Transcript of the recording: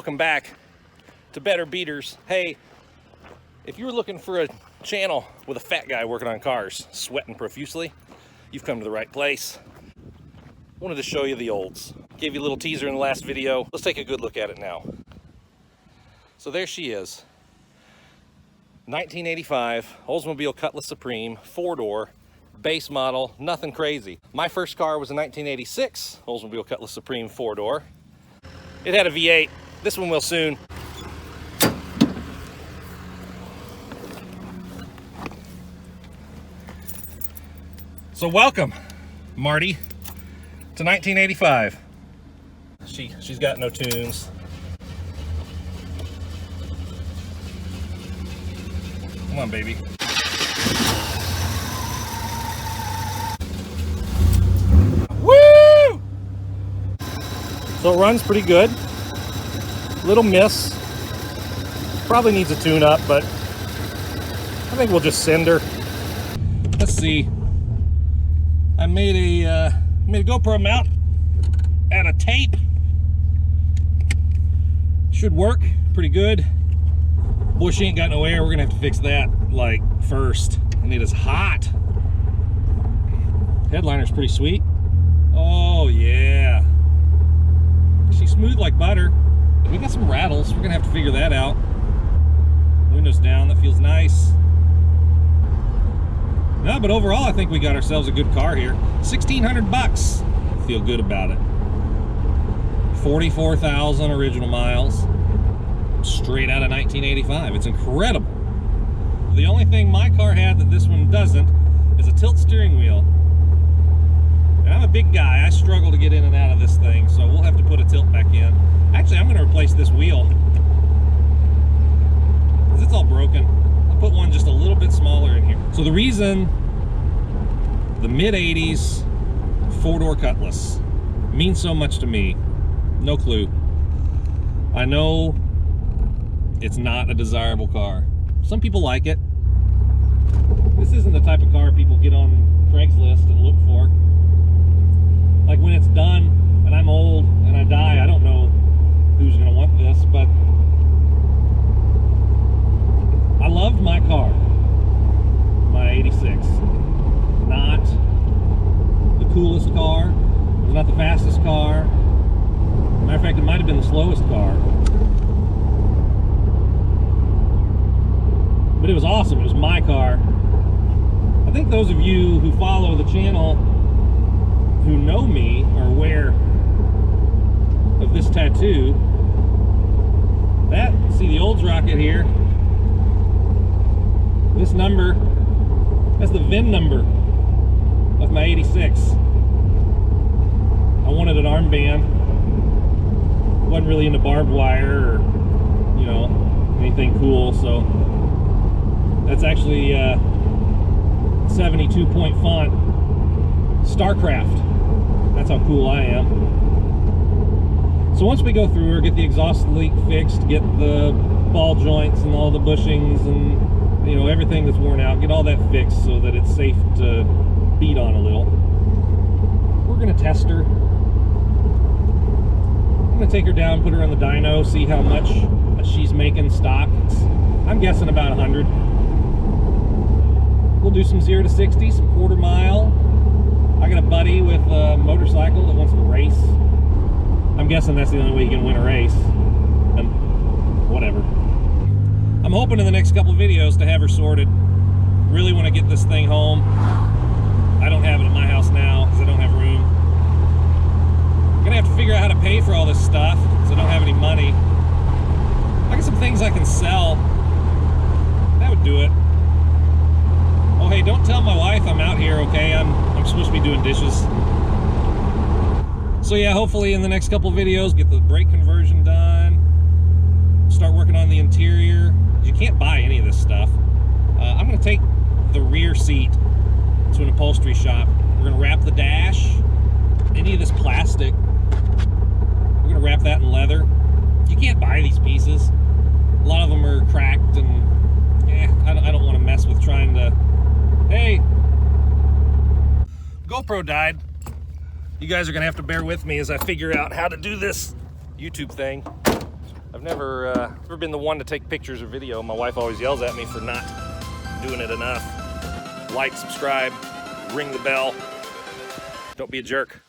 Welcome back to Better Beaters. Hey, if you're looking for a channel with a fat guy working on cars, sweating profusely, you've come to the right place. Wanted to show you the Olds. Gave you a little teaser in the last video. Let's take a good look at it now. So there she is. 1985 Oldsmobile Cutlass Supreme, 4-door, base model, nothing crazy. My first car was a 1986 Oldsmobile Cutlass Supreme 4-door. It had a V8. This one will soon. So welcome, Marty, to 1985. She's got no tunes. Come on, baby. Woo! So it runs pretty good. Little miss. Probably needs a tune-up, but I think we'll just send her. Let's see. I made a GoPro mount out of tape. Should work pretty good. Bush ain't got no air. We're gonna have to fix that like first. And it is hot. Headliner's pretty sweet. Oh yeah. She's smooth like butter. We got some rattles. We're gonna have to figure that out. Windows down. That feels nice. No, but overall, I think we got ourselves a good car here. 1,600 bucks. Feel good about it. 44,000 original miles. Straight out of 1985. It's incredible. The only thing my car had that this one doesn't is a tilt steering wheel. And I'm a big guy. I struggle to get in and out of this thing, so we'll have to put a tilt back in. Actually, I'm going to replace this wheel because it's all broken. Put one just a little bit smaller in here. So the reason the mid-80s 4-door Cutlass means so much to me, no clue. I know it's not a desirable car. Some people like it. This isn't the type of car people get on Craigslist and look for. Like when it's done and I'm old and I die, I don't know who's gonna want this, but I loved my car, my 86. Not the coolest car, it was not the fastest car. Matter of fact, it might have been the slowest car. But it was awesome, it was my car. I think those of you who follow the channel, who know me, are aware of this tattoo. That, see the Olds rocket here? This number, that's the VIN number of my 86. I wanted an armband. Wasn't really into barbed wire or, you know, anything cool, so that's actually 72-point font, StarCraft. That's how cool I am. So once we go through her, get the exhaust leak fixed, get the ball joints and all the bushings and you know, everything that's worn out, get all that fixed so that it's safe to beat on a little. We're gonna test her. I'm gonna take her down, put her on the dyno, see how much she's making stock. I'm guessing about 100. We'll do some 0 to 60, some quarter mile. I got a buddy with a motorcycle that wants to race. I'm guessing that's the only way you can win a race. And whatever. I'm hoping in the next couple of videos to have her sorted. Really want to get this thing home. I don't have it at my house now because I don't have room. I'm gonna have to figure out how to pay for all this stuff because I don't have any money. I got some things I can sell. That would do it. Oh hey, don't tell my wife I'm out here, okay? I'm supposed to be doing dishes. So yeah, hopefully in the next couple of videos, get the brake conversion done. Start working on the interior. You can't buy any of this stuff. I'm going to take the rear seat to an upholstery shop. We're going to wrap the dash. Any of this plastic, we're going to wrap that in leather. You can't buy these pieces. A lot of them are cracked and I don't want to mess with trying to... Hey! GoPro died. You guys are going to have to bear with me as I figure out how to do this YouTube thing. I've never been the one to take pictures or video. My wife always yells at me for not doing it enough. Like, subscribe, ring the bell. Don't be a jerk.